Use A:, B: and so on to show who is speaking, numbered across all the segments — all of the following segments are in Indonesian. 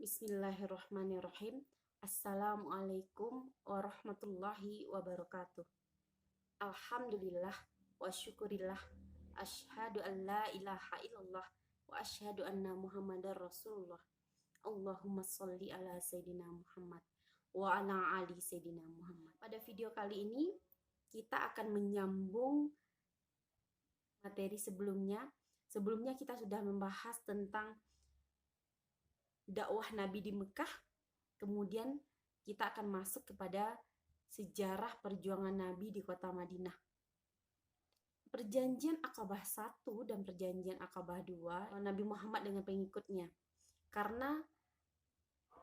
A: Bismillahirrahmanirrahim. Assalamualaikum warahmatullahi wabarakatuh. Alhamdulillah wa syukurillah. Asyhadu an la ilaha illallah wa asyhadu anna Muhammadar Rasulullah. Allahumma sholli ala Sayyidina Muhammad wa ala ali Sayyidina Muhammad. Pada video kali ini kita akan menyambung materi sebelumnya. Sebelumnya kita sudah membahas tentang dakwah Nabi di Mekah, kemudian kita akan masuk kepada sejarah perjuangan Nabi di kota Madinah. Perjanjian Aqabah 1 dan Perjanjian Aqabah 2 Nabi Muhammad dengan pengikutnya. Karena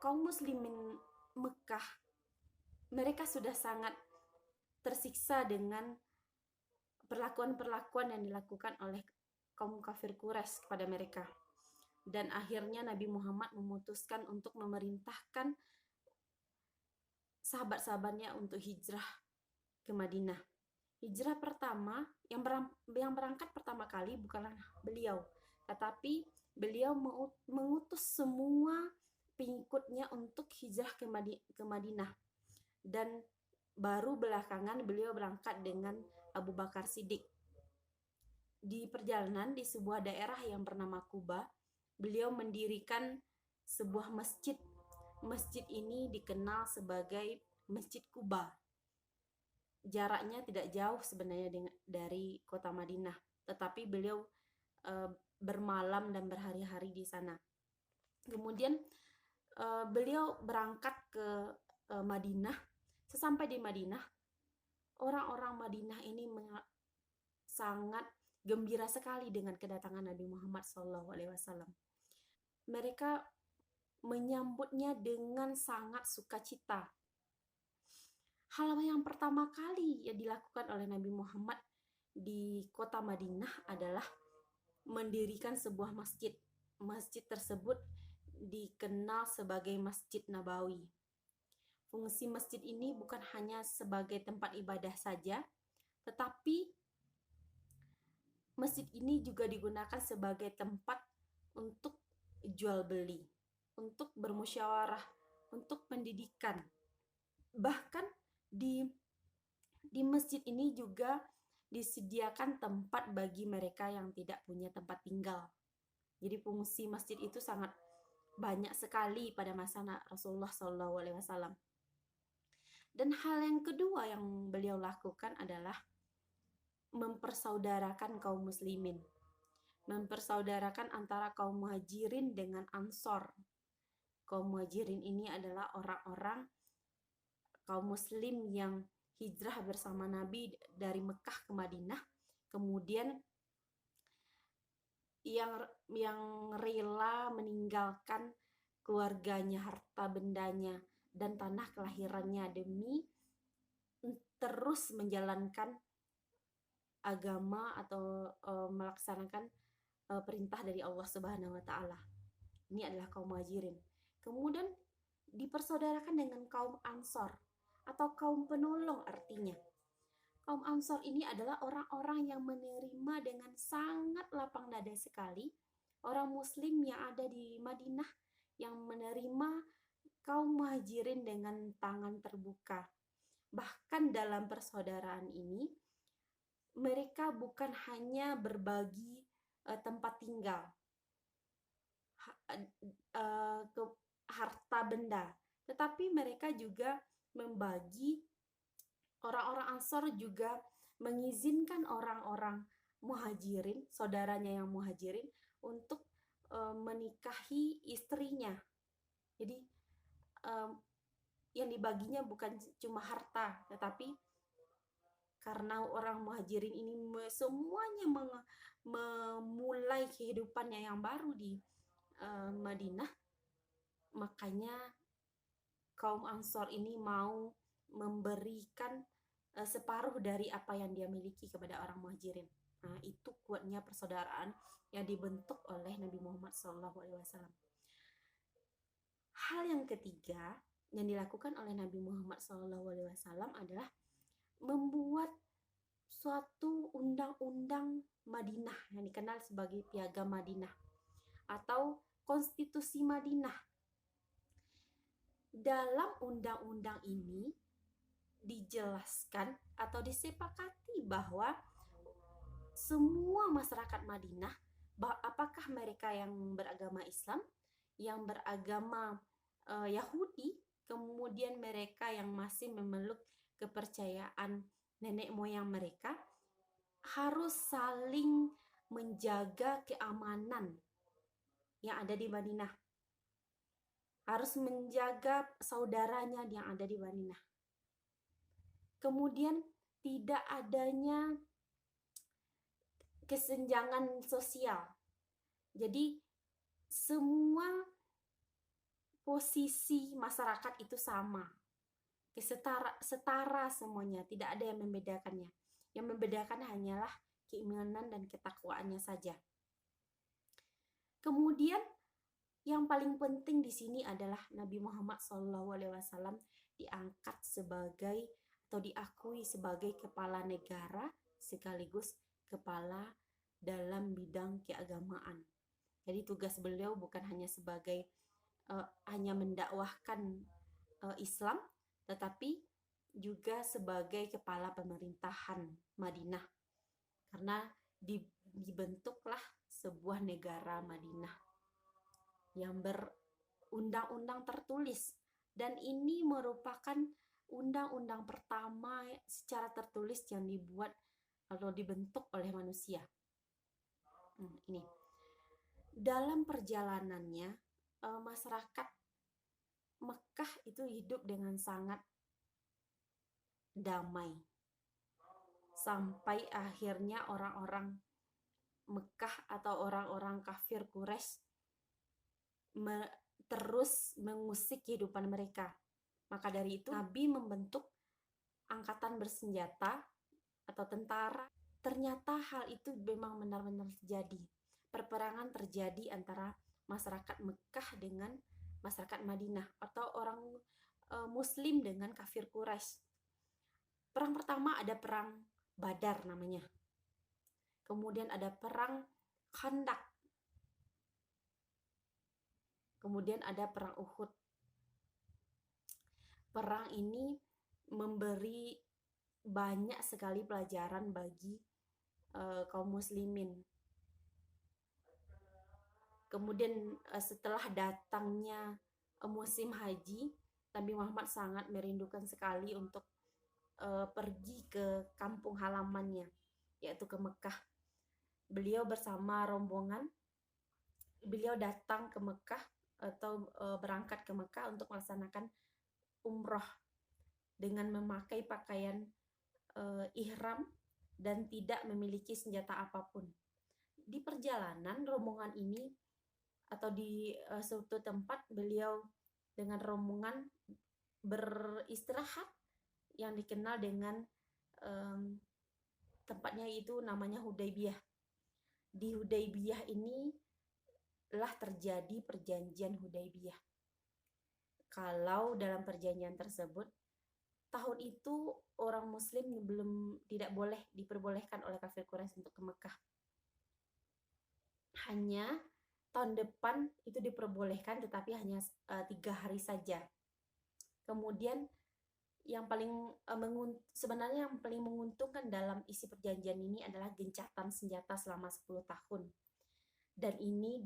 A: kaum muslimin Mekah, mereka sudah sangat tersiksa dengan perlakuan-perlakuan yang dilakukan oleh kaum kafir Quraisy kepada mereka. Dan akhirnya Nabi Muhammad memutuskan untuk memerintahkan sahabat-sahabatnya untuk hijrah ke Madinah. Hijrah pertama, yang berangkat pertama kali bukanlah beliau, tetapi beliau mengutus semua pengikutnya untuk hijrah ke Madinah. Dan baru belakangan beliau berangkat dengan Abu Bakar Siddiq. Di perjalanan di sebuah daerah yang bernama Kuba, beliau mendirikan sebuah masjid. Masjid ini dikenal sebagai Masjid Kuba. Jaraknya tidak jauh sebenarnya dari kota Madinah, tetapi beliau bermalam dan berhari-hari di sana. Kemudian beliau berangkat ke Madinah. Sesampai di Madinah, orang-orang Madinah ini sangat gembira sekali dengan kedatangan Nabi Muhammad SAW. Mereka menyambutnya dengan sangat sukacita. Hal yang pertama kali yang dilakukan oleh Nabi Muhammad di kota Madinah adalah mendirikan sebuah masjid. Masjid tersebut dikenal sebagai Masjid Nabawi. Fungsi masjid ini bukan hanya sebagai tempat ibadah saja, tetapi masjid ini juga digunakan sebagai tempat untuk jual beli, untuk bermusyawarah, untuk pendidikan. Bahkan di masjid ini juga disediakan tempat bagi mereka yang tidak punya tempat tinggal. Jadi fungsi masjid itu sangat banyak sekali pada masa Rasulullah SAW. Dan hal yang kedua yang beliau lakukan adalah mempersaudarakan kaum muslimin. Mempersaudarakan antara kaum muhajirin dengan ansor. Kaum muhajirin ini adalah orang-orang kaum muslim yang hijrah bersama Nabi dari Mekah ke Madinah, kemudian yang rela meninggalkan keluarganya, harta bendanya, dan tanah kelahirannya demi terus menjalankan agama atau melaksanakan perintah dari Allah Subhanahu wa taala. Ini adalah kaum muhajirin. Kemudian dipersaudarakan dengan kaum ansor atau kaum penolong artinya. Kaum ansor ini adalah orang-orang yang menerima dengan sangat lapang dada sekali orang muslim yang ada di Madinah, yang menerima kaum muhajirin dengan tangan terbuka. Bahkan dalam persaudaraan ini, mereka bukan hanya berbagi tempat tinggal, harta benda, tetapi mereka juga membagi. Orang-orang Ansor juga mengizinkan orang-orang muhajirin, saudaranya yang muhajirin, untuk menikahi istrinya. Jadi yang dibaginya bukan cuma harta, tetapi karena orang muhajirin ini semuanya memulai kehidupannya yang baru di Madinah, makanya kaum Ansor ini mau memberikan separuh dari apa yang dia miliki kepada orang muhajirin. Nah, itu kuatnya persaudaraan yang dibentuk oleh Nabi Muhammad SAW. Hal yang ketiga yang dilakukan oleh Nabi Muhammad SAW adalah membuat suatu undang-undang Madinah yang dikenal sebagai Piagam Madinah atau Konstitusi Madinah. dalam undang-undang ini dijelaskan atau disepakati bahwa semua masyarakat Madinah, apakah mereka yang beragama Islam, yang beragama Yahudi, kemudian mereka yang masih memeluk kepercayaan nenek moyang mereka, harus saling menjaga keamanan yang ada di Madinah. Harus menjaga saudaranya yang ada di Madinah. Kemudian tidak adanya kesenjangan sosial. Jadi semua posisi masyarakat itu sama, setara semuanya, tidak ada yang membedakannya. Yang membedakan hanyalah keimanan dan ketakwaannya saja. Kemudian yang paling penting di sini adalah Nabi Muhammad SAW diangkat sebagai atau diakui sebagai kepala negara sekaligus kepala dalam bidang keagamaan. Jadi tugas beliau bukan hanya sebagai hanya mendakwahkan Islam, tetapi juga sebagai kepala pemerintahan Madinah, karena dibentuklah sebuah negara Madinah yang berundang-undang tertulis, dan ini merupakan undang-undang pertama secara tertulis yang dibuat atau dibentuk oleh manusia. Ini dalam perjalanannya masyarakat Mekah itu hidup dengan sangat damai sampai akhirnya orang-orang Mekah atau orang-orang kafir Quraisy terus mengusik kehidupan mereka. Maka dari itu Nabi membentuk angkatan bersenjata atau tentara. Ternyata hal itu memang benar-benar terjadi. Perperangan terjadi antara masyarakat Mekah dengan masyarakat Madinah atau orang Muslim dengan kafir Quraisy. Perang pertama ada perang Badar namanya. Kemudian ada perang Khandaq. Kemudian ada perang Uhud. Perang ini memberi banyak sekali pelajaran bagi kaum muslimin. Kemudian setelah datangnya musim haji, Nabi Muhammad sangat merindukan sekali untuk pergi ke kampung halamannya, yaitu ke Mekah. Beliau bersama rombongan, beliau datang ke Mekah atau berangkat ke Mekah untuk melaksanakan umroh dengan memakai pakaian ihram dan tidak memiliki senjata apapun. Di perjalanan rombongan ini atau di suatu tempat beliau dengan rombongan beristirahat yang dikenal dengan tempatnya itu namanya Hudaybiyah. Di Hudaybiyah ini lah terjadi perjanjian Hudaybiyah. Kalau dalam perjanjian tersebut tahun itu orang muslim tidak boleh diperbolehkan oleh kafir Quraisy untuk ke Mekah. Hanya tahun depan itu diperbolehkan, tetapi hanya 3 hari saja. Kemudian yang paling sebenarnya yang paling menguntungkan dalam isi perjanjian ini adalah gencatan senjata selama 10 tahun. Dan ini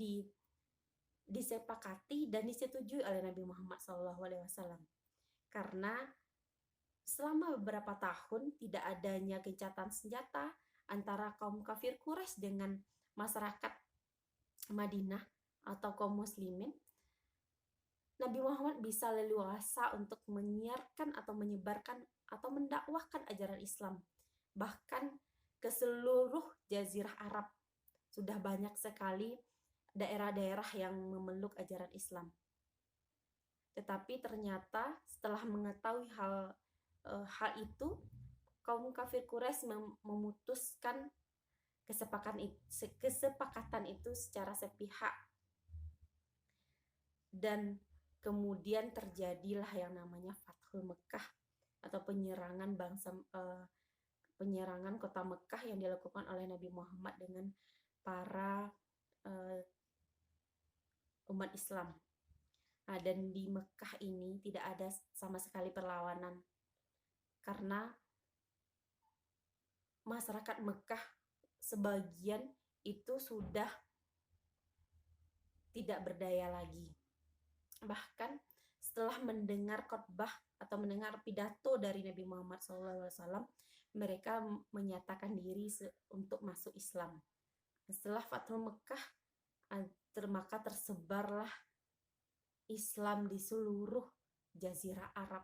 A: disepakati dan disetujui oleh Nabi Muhammad SAW. Karena selama beberapa tahun tidak adanya gencatan senjata antara kaum kafir Quraisy dengan masyarakat Madinah atau kaum muslimin, Nabi Muhammad bisa leluasa untuk menyiarkan atau menyebarkan atau mendakwahkan ajaran Islam bahkan ke seluruh jazirah Arab. Sudah banyak sekali daerah-daerah yang memeluk ajaran Islam. Tetapi ternyata setelah mengetahui hal itu, kaum kafir Quraisy memutuskan kesepakatan itu secara sepihak, dan kemudian terjadilah yang namanya Fathul Mekah atau penyerangan kota Mekah yang dilakukan oleh Nabi Muhammad dengan para umat Islam. Dan di Mekah ini tidak ada sama sekali perlawanan, karena masyarakat Mekah sebagian itu sudah tidak berdaya lagi. Bahkan setelah mendengar khotbah atau mendengar pidato dari Nabi Muhammad SAW, mereka menyatakan diri untuk masuk Islam. Setelah Fathul Mekah, maka tersebarlah Islam di seluruh Jazirah Arab,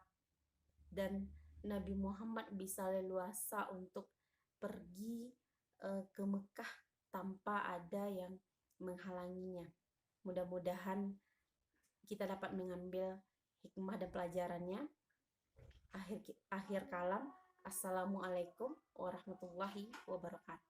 A: dan Nabi Muhammad bisa leluasa untuk pergi ke Mekah tanpa ada yang menghalanginya. Mudah-mudahan kita dapat mengambil hikmah dan pelajarannya. Akhir kalam, Assalamualaikum warahmatullahi wabarakatuh.